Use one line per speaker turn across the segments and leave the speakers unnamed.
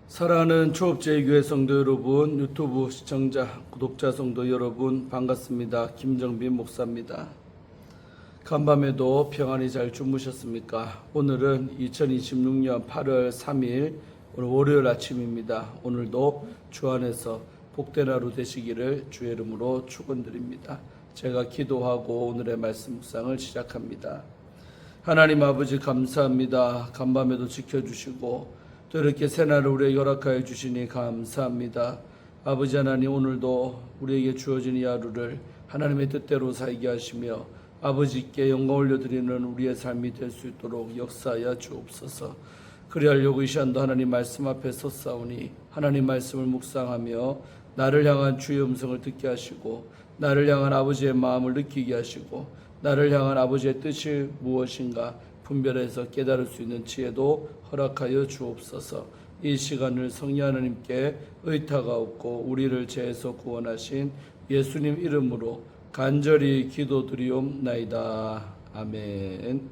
사랑하는 초업제교회 성도 여러분, 유튜브 시청자, 구독자 성도 여러분 반갑습니다. 김정빈 목사입니다. 간밤에도 평안히 잘 주무셨습니까? 오늘은 2026년 8월 3일 오늘 월요일 아침입니다. 오늘도 주 안에서 복된 하루 되시기를 주의 이름으로 축원드립니다. 제가 기도하고 오늘의 말씀 묵상을 시작합니다. 하나님 아버지 감사합니다. 간밤에도 지켜주시고 또 이렇게 새날을 우리에게 허락하여 주시니 감사합니다. 아버지 하나님, 오늘도 우리에게 주어진 이 하루를 하나님의 뜻대로 살게 하시며 아버지께 영광 올려드리는 우리의 삶이 될 수 있도록 역사하여 주옵소서. 그리하려고 이 시간도 하나님 말씀 앞에 섰사오니 하나님 말씀을 묵상하며 나를 향한 주의 음성을 듣게 하시고 나를 향한 아버지의 마음을 느끼게 하시고 나를 향한 아버지의 뜻이 무엇인가 분별해서 깨달을 수 있는 지혜도 허락하여 주옵소서. 이 시간을 성령 하나님께 의탁하옵고 우리를 죄에서 구원하신 예수님 이름으로 간절히 기도드리옵나이다. 아멘.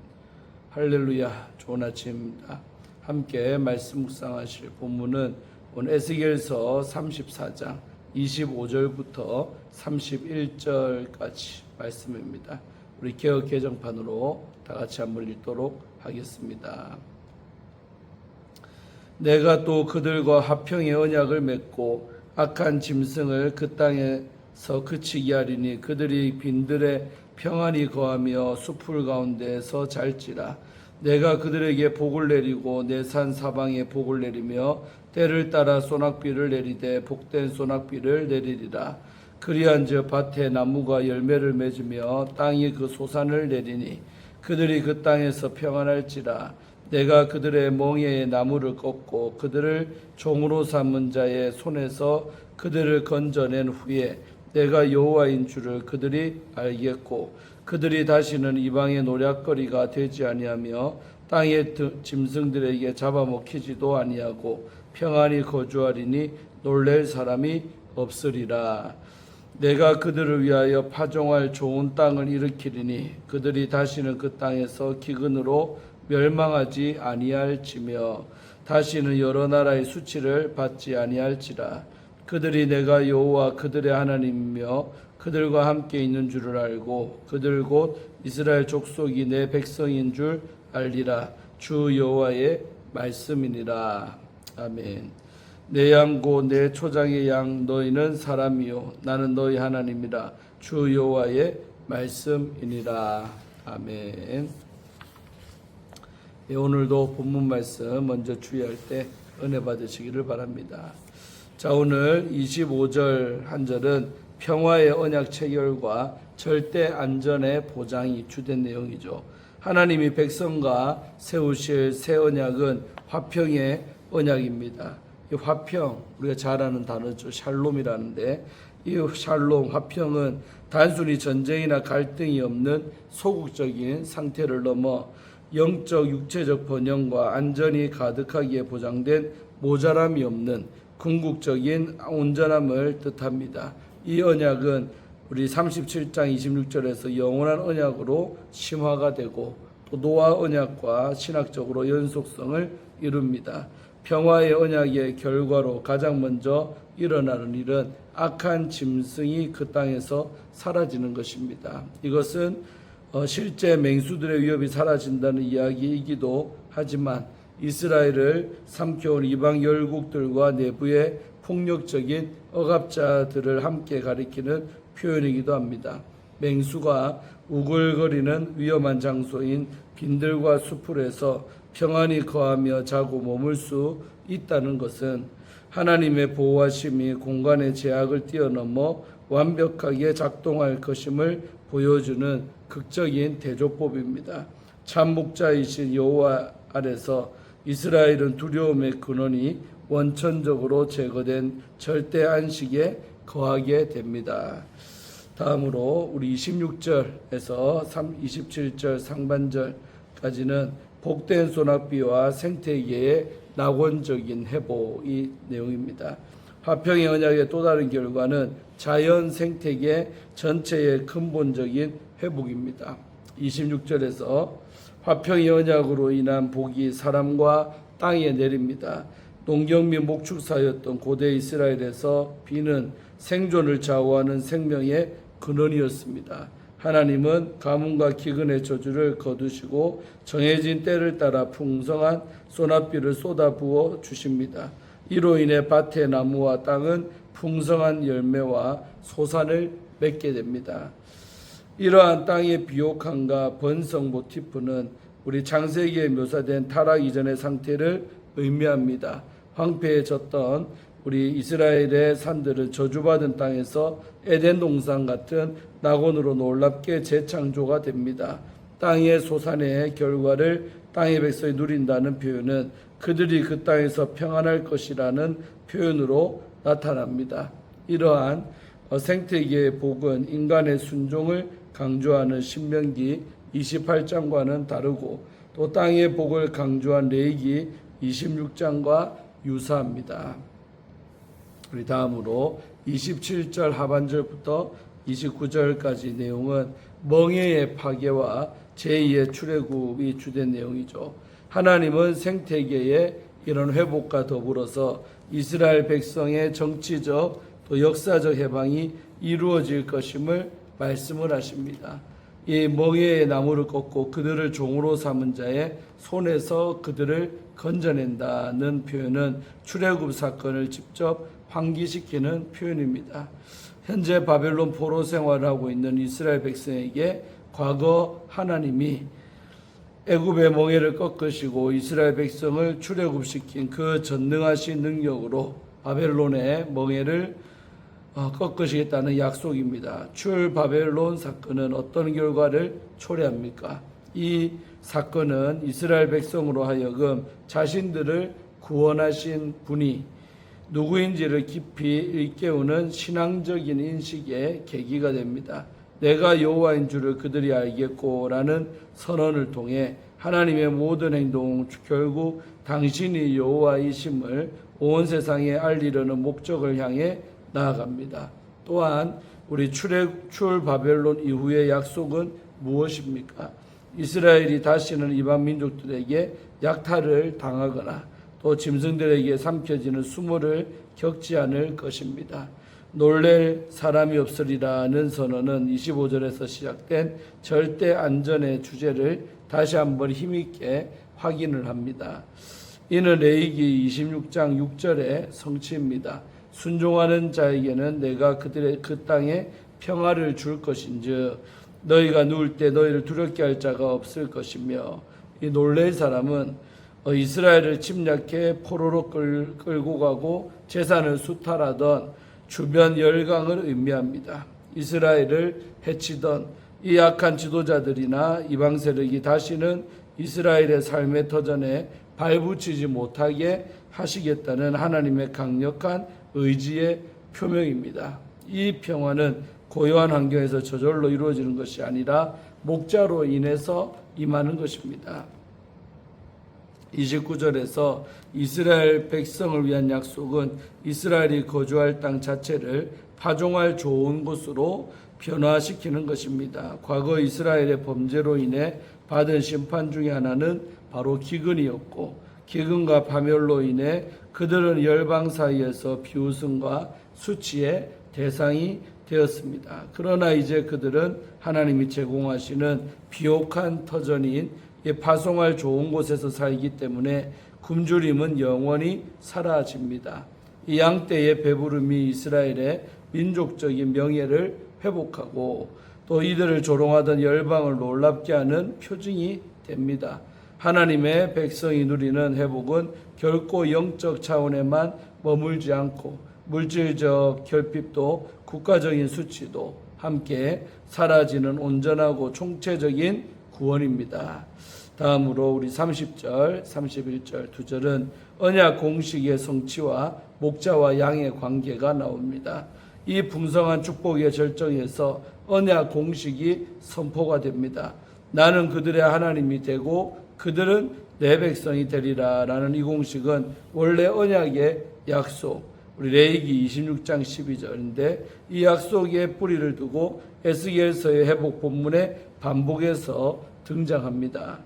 할렐루야. 좋은 아침입니다. 함께 말씀 묵상하실 본문은 오늘 에스겔서 34장 25절부터 31절까지 말씀입니다. 우리 개역 개정판으로 다 같이 한번 읽도록 하겠습니다. 내가 또 그들과 화평의 언약을 맺고 악한 짐승을 그 땅에서 그치게 하리니 그들이 빈들에 평안히 거하며 숲풀 가운데에서 잘지라. 내가 그들에게 복을 내리고 내 산 사방에 복을 내리며 때를 따라 소낙비를 내리되 복된 소낙비를 내리리라. 그리한즉 밭에 나무가 열매를 맺으며 땅이 그 소산을 내리니 그들이 그 땅에서 평안할지라. 내가 그들의 멍에에 나무를 꺾고 그들을 종으로 삼은 자의 손에서 그들을 건져낸 후에 내가 여호와인 줄을 그들이 알겠고 그들이 다시는 이방의 노략거리가 되지 아니하며 땅의 짐승들에게 잡아먹히지도 아니하고 평안히 거주하리니 놀랄 사람이 없으리라. 내가 그들을 위하여 파종할 좋은 땅을 일으키리니 그들이 다시는 그 땅에서 기근으로 멸망하지 아니할지며 다시는 여러 나라의 수치를 받지 아니할지라. 그들이 내가 여호와 그들의 하나님이며 그들과 함께 있는 줄을 알고 그들 곧 이스라엘 족속이 내 백성인 줄 알리라. 주 여호와의 말씀이니라. 아멘. 내 양 곧 내 초장의 양 너희는 사람이요 나는 너희 하나님이라. 주 여호와의 말씀이니라. 아멘. 예, 오늘도 본문 말씀 먼저 주의할 때 은혜 받으시기를 바랍니다. 자, 오늘 25절 한 절은 평화의 언약 체결과 절대 안전의 보장이 주된 내용이죠. 하나님이 백성과 세우실 새 언약은 화평의 언약입니다. 이 화평, 우리가 잘 아는 단어죠. 샬롬이라는데 이 샬롬, 화평은 단순히 전쟁이나 갈등이 없는 소극적인 상태를 넘어 영적, 육체적 번영과 안전이 가득하게 보장된 모자람이 없는 궁극적인 온전함을 뜻합니다. 이 언약은 우리 37장 26절에서 영원한 언약으로 심화가 되고 또 노아 언약과 신학적으로 연속성을 이룹니다. 평화의 언약의 결과로 가장 먼저 일어나는 일은 악한 짐승이 그 땅에서 사라지는 것입니다. 이것은 실제 맹수들의 위협이 사라진다는 이야기이기도 하지만 이스라엘을 삼켜온 이방 열국들과 내부의 폭력적인 억압자들을 함께 가리키는 표현이기도 합니다. 맹수가 우글거리는 위험한 장소인 빈들과 수풀에서 평안히 거하며 자고 머물 수 있다는 것은 하나님의 보호하심이 공간의 제약을 뛰어넘어 완벽하게 작동할 것임을 보여주는 극적인 대조법입니다. 참 목자이신 여호와 아래서 이스라엘은 두려움의 근원이 원천적으로 제거된 절대 안식에 거하게 됩니다. 다음으로 우리 26절에서 27절 상반절까지는 복된 소낙비와 생태계의 낙원적인 회복이 내용입니다. 화평의 언약의 또 다른 결과는 자연 생태계 전체의 근본적인 회복입니다. 26절에서 화평의 언약으로 인한 복이 사람과 땅에 내립니다. 농경 및 목축사였던 고대 이스라엘에서 비는 생존을 좌우하는 생명의 근원이었습니다. 하나님은 가뭄과 기근의 저주를 거두시고 정해진 때를 따라 풍성한 소낙비를 쏟아부어 주십니다. 이로 인해 밭의 나무와 땅은 풍성한 열매와 소산을 맺게 됩니다. 이러한 땅의 비옥함과 번성 모티프는 우리 창세기에 묘사된 타락 이전의 상태를 의미합니다. 황폐해졌던 우리 이스라엘의 산들은 저주받은 땅에서 에덴 동산 같은 낙원으로 놀랍게 재창조가 됩니다. 땅의 소산의 결과를 땅의 백성이 누린다는 표현은 그들이 그 땅에서 평안할 것이라는 표현으로 나타납니다. 이러한 생태계의 복은 인간의 순종을 강조하는 신명기 28장과는 다르고 또 땅의 복을 강조한 레위기 26장과 유사합니다. 우리 다음으로 27절 하반절부터 29절까지 내용은 멍에의 파괴와 제2의 출애굽이 주된 내용이죠. 하나님은 생태계의 이런 회복과 더불어서 이스라엘 백성의 정치적 또 역사적 해방이 이루어질 것임을 말씀을 하십니다. 이 멍에의 나무를 꺾고 그들을 종으로 삼은 자의 손에서 그들을 건져낸다는 표현은 출애굽 사건을 직접 환기시키는 표현입니다. 현재 바벨론 포로 생활을 하고 있는 이스라엘 백성에게 과거 하나님이 애굽의 멍에를 꺾으시고 이스라엘 백성을 출애굽시킨 그 전능하신 능력으로 바벨론의 멍에를 꺾으시겠다는 약속입니다. 출바벨론 사건은 어떤 결과를 초래합니까? 이 사건은 이스라엘 백성으로 하여금 자신들을 구원하신 분이 누구인지를 깊이 일깨우는 신앙적인 인식의 계기가 됩니다. 내가 여호와인 줄을 그들이 알겠고라는 선언을 통해 하나님의 모든 행동 결국 당신이 여호와이심을 온 세상에 알리려는 목적을 향해 나아갑니다. 또한 우리 출바벨론 이후의 약속은 무엇입니까? 이스라엘이 다시는 이방 민족들에게 약탈을 당하거나 또 짐승들에게 삼켜지는 수모를 겪지 않을 것입니다. 놀랄 사람이 없으리라는 선언은 25절에서 시작된 절대 안전의 주제를 다시 한번 힘있게 확인을 합니다. 이는 레위기 26장 6절의 성취입니다. 순종하는 자에게는 내가 그들의 그 땅에 평화를 줄 것인즉 너희가 누울 때 너희를 두렵게 할 자가 없을 것이며 이 놀랄 사람은 이스라엘을 침략해 포로로 끌고 가고 재산을 수탈하던 주변 열강을 의미합니다. 이스라엘을 해치던 이 악한 지도자들이나 이방 세력이 다시는 이스라엘의 삶의 터전에 발붙이지 못하게 하시겠다는 하나님의 강력한 의지의 표명입니다. 이 평화는 고요한 환경에서 저절로 이루어지는 것이 아니라 목자로 인해서 임하는 것입니다. 29절에서 이스라엘 백성을 위한 약속은 이스라엘이 거주할 땅 자체를 파종할 좋은 곳으로 변화시키는 것입니다. 과거 이스라엘의 범죄로 인해 받은 심판 중에 하나는 바로 기근이었고 기근과 파멸로 인해 그들은 열방 사이에서 비웃음과 수치의 대상이 되었습니다. 그러나 이제 그들은 하나님이 제공하시는 비옥한 터전인 파송할 좋은 곳에서 살기 때문에 굶주림은 영원히 사라집니다. 이 양떼의 배부름이 이스라엘의 민족적인 명예를 회복하고 또 이들을 조롱하던 열방을 놀랍게 하는 표징이 됩니다. 하나님의 백성이 누리는 회복은 결코 영적 차원에만 머물지 않고 물질적 결핍도 국가적인 수치도 함께 사라지는 온전하고 총체적인 구원입니다. 다음으로 우리 30절, 31절 두 절은 언약 공식의 성취와 목자와 양의 관계가 나옵니다. 이 풍성한 축복의 절정에서 언약 공식이 선포가 됩니다. 나는 그들의 하나님이 되고 그들은 내 백성이 되리라 라는 이 공식은 원래 언약의 약속, 우리 레위기 26장 12절인데 이 약속에 뿌리를 두고 에스겔서의 회복 본문의 반복해서 등장합니다.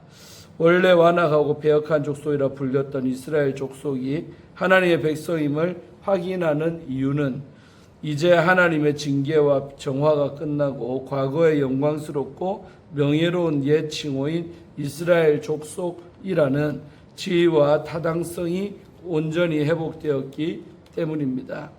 원래 완악하고 배역한 족속이라 불렸던 이스라엘 족속이 하나님의 백성임을 확인하는 이유는 이제 하나님의 징계와 정화가 끝나고 과거의 영광스럽고 명예로운 옛 칭호인 이스라엘 족속이라는 지위와 타당성이 온전히 회복되었기 때문입니다.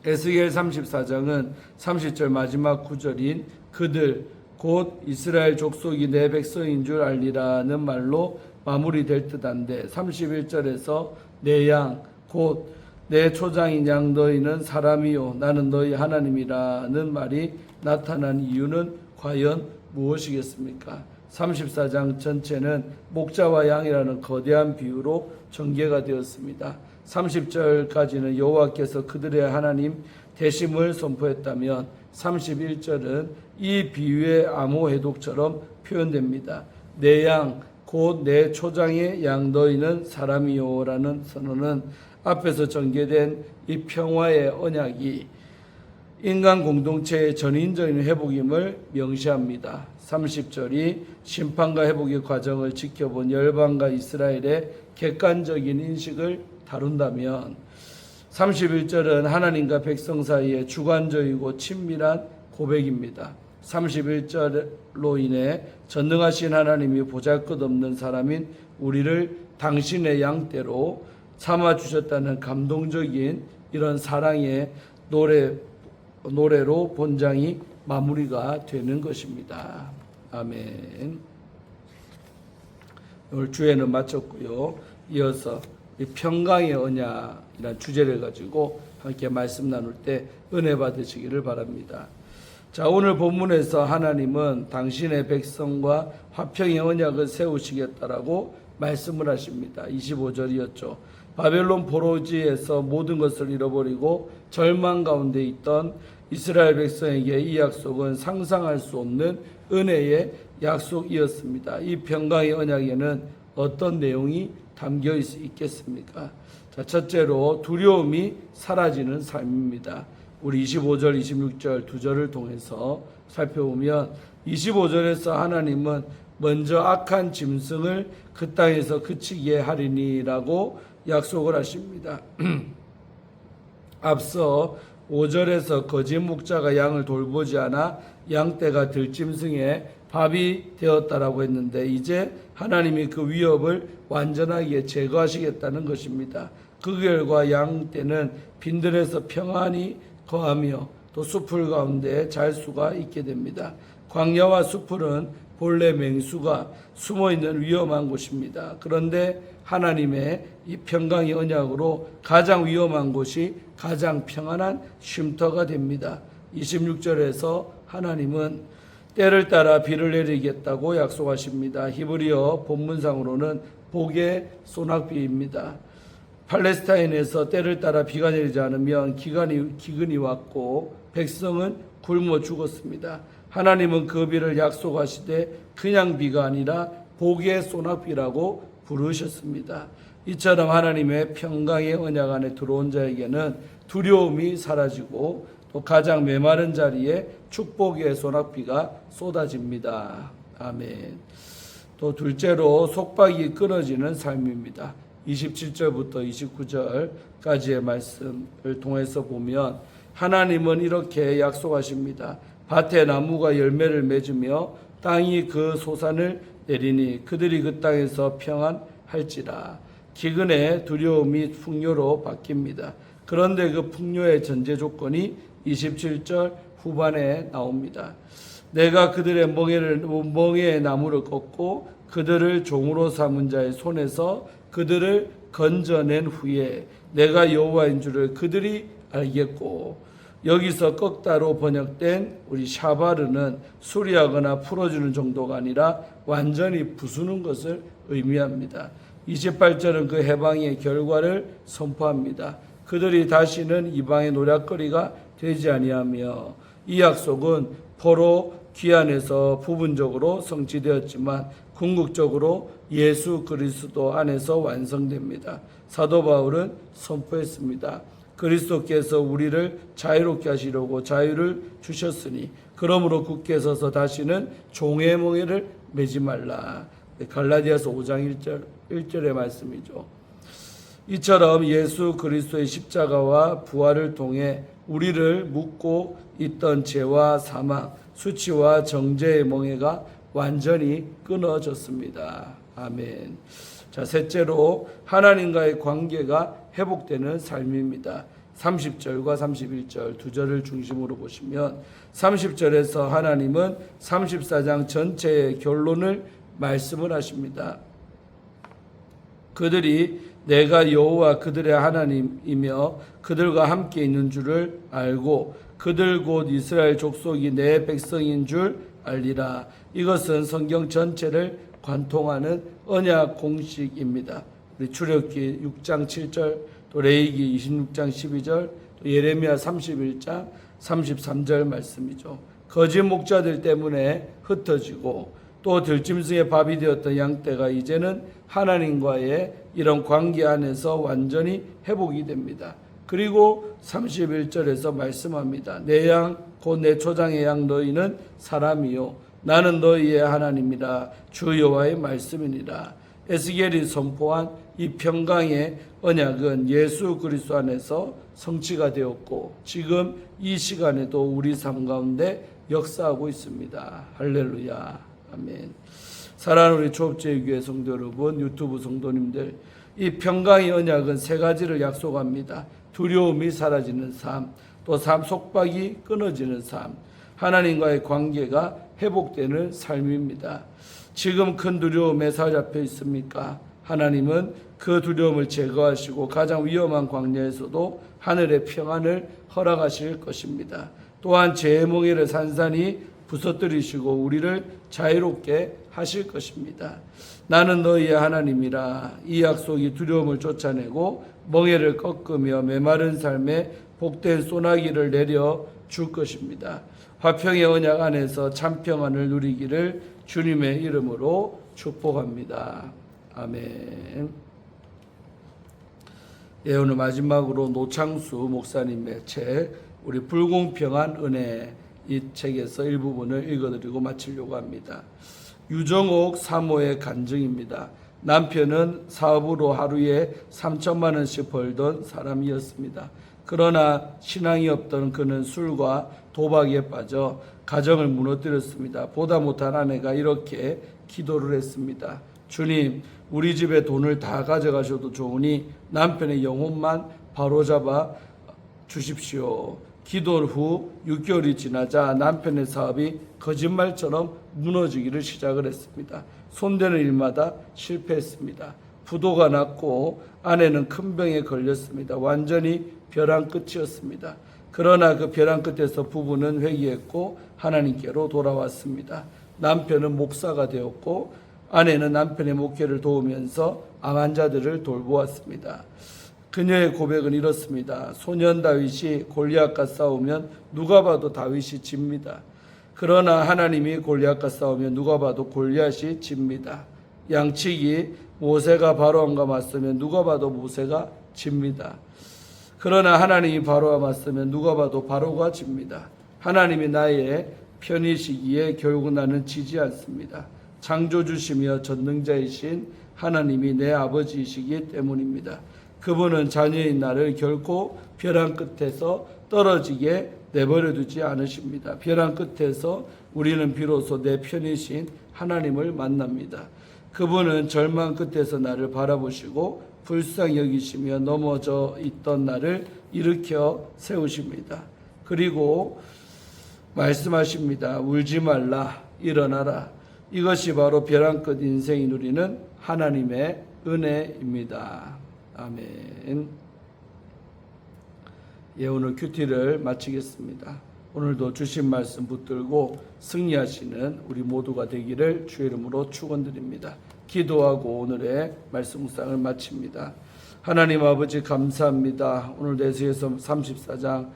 에스겔 34장은 30절 마지막 구절인 그들 곧 이스라엘 족속이 내 백성인 줄 알리라는 말로 마무리될 듯한데 31절에서 내 양 곧 내 초장인 양 너희는 사람이요 나는 너희 하나님이라는 말이 나타난 이유는 과연 무엇이겠습니까? 34장 전체는 목자와 양이라는 거대한 비유로 전개가 되었습니다. 30절까지는 여호와께서 그들의 하나님 되심을 선포했다면 31절은 이 비유의 암호 해독처럼 표현됩니다. 내 양 곧 내 초장의 양 너희는 사람이요라는 선언은 앞에서 전개된 이 평화의 언약이 인간 공동체의 전인적인 회복임을 명시합니다. 30절이 심판과 회복의 과정을 지켜본 열방과 이스라엘의 객관적인 인식을 다룬다면 31절은 하나님과 백성 사이의 주관적이고 친밀한 고백입니다. 31절로 인해 전능하신 하나님이 보잘것없는 사람인 우리를 당신의 양떼로 삼아주셨다는 감동적인 이런 사랑의 노래로 본장이 마무리가 되는 것입니다. 아멘. 오늘 주에는 마쳤고요. 이어서 평강의 언약이라는 주제를 가지고 함께 말씀 나눌 때 은혜 받으시기를 바랍니다. 자, 오늘 본문에서 하나님은 당신의 백성과 화평의 언약을 세우시겠다라고 말씀을 하십니다. 25절이었죠. 바벨론 포로지에서 모든 것을 잃어버리고 절망 가운데 있던 이스라엘 백성에게 이 약속은 상상할 수 없는 은혜의 약속이었습니다. 이 평강의 언약에는 어떤 내용이 담겨 있겠습니까? 자, 첫째로 두려움이 사라지는 삶입니다. 우리 25절, 26절 두 절을 통해서 살펴보면 25절에서 하나님은 먼저 악한 짐승을 그 땅에서 그치게 하리니라고 약속을 하십니다. 앞서 5절에서 거짓 목자가 양을 돌보지 않아 양떼가 들짐승의 밥이 되었다라고 했는데 이제 하나님이 그 위협을 완전하게 제거하시겠다는 것입니다. 그 결과 양떼는 빈들에서 평안히 거하며 또 숲풀 가운데 잘 수가 있게 됩니다. 광야와 숲풀은 본래 맹수가 숨어있는 위험한 곳입니다. 그런데 하나님의 이 평강의 언약으로 가장 위험한 곳이 가장 평안한 쉼터가 됩니다. 26절에서 하나님은 때를 따라 비를 내리겠다고 약속하십니다. 히브리어 본문상으로는 복의 소낙비입니다. 팔레스타인에서 때를 따라 비가 내리지 않으면 기근이 왔고 백성은 굶어 죽었습니다. 하나님은 그 비를 약속하시되 그냥 비가 아니라 복의 소낙비라고 부르셨습니다. 이처럼 하나님의 평강의 언약 안에 들어온 자에게는 두려움이 사라지고 또 가장 메마른 자리에 축복의 소낙비가 쏟아집니다. 아멘. 또 둘째로 속박이 끊어지는 삶입니다. 27절부터 29절까지의 말씀을 통해서 보면 하나님은 이렇게 약속하십니다. 밭에 나무가 열매를 맺으며 땅이 그 소산을 내리니 그들이 그 땅에서 평안할지라. 기근의 두려움이 풍요로 바뀝니다. 그런데 그 풍요의 전제 조건이 27절 후반에 나옵니다. 내가 그들의 멍에의 나무를 꺾고 그들을 종으로 삼은 자의 손에서 그들을 건져낸 후에 내가 여호와인 줄을 그들이 알겠고, 여기서 꺾다로 번역된 우리 샤바르는 수리하거나 풀어주는 정도가 아니라 완전히 부수는 것을 의미합니다. 28절은 그 해방의 결과를 선포합니다. 그들이 다시는 이방의 노략거리가 되지 아니하며, 이 약속은 포로 귀환에서 부분적으로 성취되었지만 궁극적으로 예수 그리스도 안에서 완성됩니다. 사도 바울은 선포했습니다. 그리스도께서 우리를 자유롭게 하시려고 자유를 주셨으니 그러므로 굳게 서서 다시는 종의 멍에를 매지 말라. 갈라디아서 5장 1절의 말씀이죠. 이처럼 예수 그리스도의 십자가와 부활을 통해 우리를 묶고 있던 죄와 사망, 수치와 정죄의 멍에가 완전히 끊어졌습니다. 아멘. 자, 셋째로 하나님과의 관계가 회복되는 삶입니다. 30절과 31절 두 절을 중심으로 보시면 30절에서 하나님은 34장 전체의 결론을 말씀을 하십니다. 그들이 내가 여호와 그들의 하나님이며 그들과 함께 있는 줄을 알고 그들 곧 이스라엘 족속이 내 백성인 줄 알리라. 이것은 성경 전체를 관통하는 언약 공식입니다. 우리 출애굽기 6장 7절, 또 레위기 26장 12절, 또 예레미야 31장 33절 말씀이죠. 거짓 목자들 때문에 흩어지고 또 들짐승의 밥이 되었던 양떼가 이제는 하나님과의 이런 관계 안에서 완전히 회복이 됩니다. 그리고 31절에서 말씀합니다. 내 양 곧 내 초장의 양 너희는 사람이요 나는 너희의 하나님이라 주 여호와의 말씀이니라. 에스겔이 선포한 이 평강의 언약은 예수 그리스도 안에서 성취가 되었고 지금 이 시간에도 우리 삶 가운데 역사하고 있습니다. 할렐루야. 아멘. 사랑하는 우리 조업제일교회 성도 여러분, 유튜브 성도님들, 이 평강의 언약은 세 가지를 약속합니다. 두려움이 사라지는 삶, 또 삶 속박이 끊어지는 삶, 하나님과의 관계가 회복되는 삶입니다. 지금 큰 두려움에 사로잡혀 있습니까? 하나님은 그 두려움을 제거하시고 가장 위험한 광야에서도 하늘의 평안을 허락하실 것입니다. 또한 죄의 멍에를 산산히 부서뜨리시고 우리를 자유롭게 하실 것입니다. 나는 너희의 하나님이라. 이 약속이 두려움을 쫓아내고 멍에를 꺾으며 메마른 삶에 복된 소나기를 내려 줄 것입니다. 화평의 언약 안에서 참 평안을 누리기를 주님의 이름으로 축복합니다. 아멘. 예, 오늘 마지막으로 노창수 목사님의 책 우리 불공평한 은혜, 이 책에서 일부분을 읽어드리고 마치려고 합니다. 유정옥 사모의 간증입니다. 남편은 사업으로 하루에 3천만 원씩 벌던 사람이었습니다. 그러나 신앙이 없던 그는 술과 도박에 빠져 가정을 무너뜨렸습니다. 보다 못한 아내가 이렇게 기도를 했습니다. 주님, 우리 집에 돈을 다 가져가셔도 좋으니 남편의 영혼만 바로잡아 주십시오. 기도 후 6개월이 지나자 남편의 사업이 거짓말처럼 무너지기를 시작을 했습니다. 손대는 일마다 실패했습니다. 부도가 났고 아내는 큰 병에 걸렸습니다. 완전히 벼랑 끝이었습니다. 그러나 그 벼랑 끝에서 부부는 회개했고 하나님께로 돌아왔습니다. 남편은 목사가 되었고 아내는 남편의 목회를 도우면서 암 환자들을 돌보았습니다. 그녀의 고백은 이렇습니다. 소년 다윗이 골리앗과 싸우면 누가 봐도 다윗이 집니다. 그러나 하나님이 골리앗과 싸우면 누가 봐도 골리앗이 집니다. 양치기 모세가 바로왕과 맞서면 누가 봐도 모세가 집니다. 그러나 하나님이 바로와 맞서면 누가 봐도 바로가 집니다. 하나님이 나의 편이시기에 결국 나는 지지 않습니다. 창조주시며 전능자이신 하나님이 내 아버지이시기 때문입니다. 그분은 자녀인 나를 결코 벼랑 끝에서 떨어지게 내버려 두지 않으십니다. 벼랑 끝에서 우리는 비로소 내 편이신 하나님을 만납니다. 그분은 절망 끝에서 나를 바라보시고 불쌍히 여기시며 넘어져 있던 나를 일으켜 세우십니다. 그리고 말씀하십니다. 울지 말라, 일어나라. 이것이 바로 벼랑 끝 인생이 누리는 하나님의 은혜입니다. 아멘. 예, 오늘 큐티를 마치겠습니다. 오늘도 주신 말씀 붙들고 승리하시는 우리 모두가 되기를 주의 이름으로 축원드립니다. 기도하고 오늘의 말씀 묵상을 마칩니다. 하나님 아버지 감사합니다. 오늘 내세에서 34장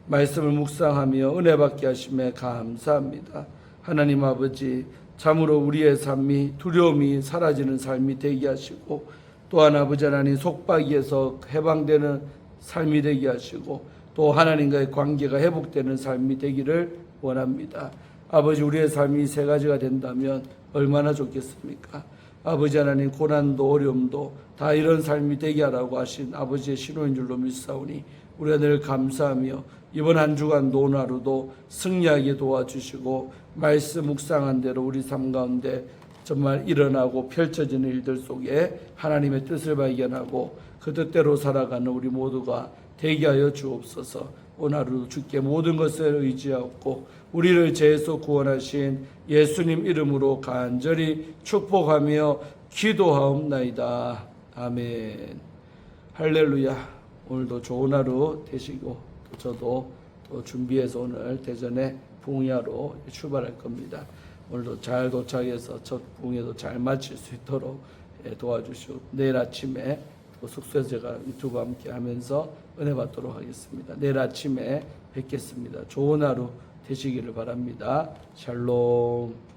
말씀을 묵상하며 은혜 받게 하심에 감사합니다. 하나님 아버지 참으로 우리의 삶이 두려움이 사라지는 삶이 되게 하시고 또한 아버지 하나님 속박에서 해방되는 삶이 되게 하시고 또 하나님과의 관계가 회복되는 삶이 되기를 원합니다. 아버지 우리의 삶이 세 가지가 된다면 얼마나 좋겠습니까? 아버지 하나님 고난도 어려움도 다 이런 삶이 되게 하라고 하신 아버지의 신호인 줄로 믿사오니 우리가 늘 감사하며 이번 한 주간 오늘 하루도 승리하게 도와주시고 말씀 묵상한 대로 우리 삶 가운데 정말 일어나고 펼쳐지는 일들 속에 하나님의 뜻을 발견하고 그 뜻대로 살아가는 우리 모두가 되게 하여 주옵소서. 오늘 하루 주께 모든 것을 의지하고 우리를 죄에서 구원하신 예수님 이름으로 간절히 축복하며 기도하옵나이다. 아멘. 할렐루야. 오늘도 좋은 하루 되시고 또 저도 또 준비해서 오늘 대전에 봉야로 출발할 겁니다. 오늘도 잘 도착해서 첫 봉야도 잘 마칠 수 있도록 도와주시고 내일 아침에 또 숙소에서 제가 유튜브 함께 하면서 은혜 받도록 하겠습니다. 내일 아침에 뵙겠습니다. 좋은 하루 되시기를 바랍니다. 샬롬.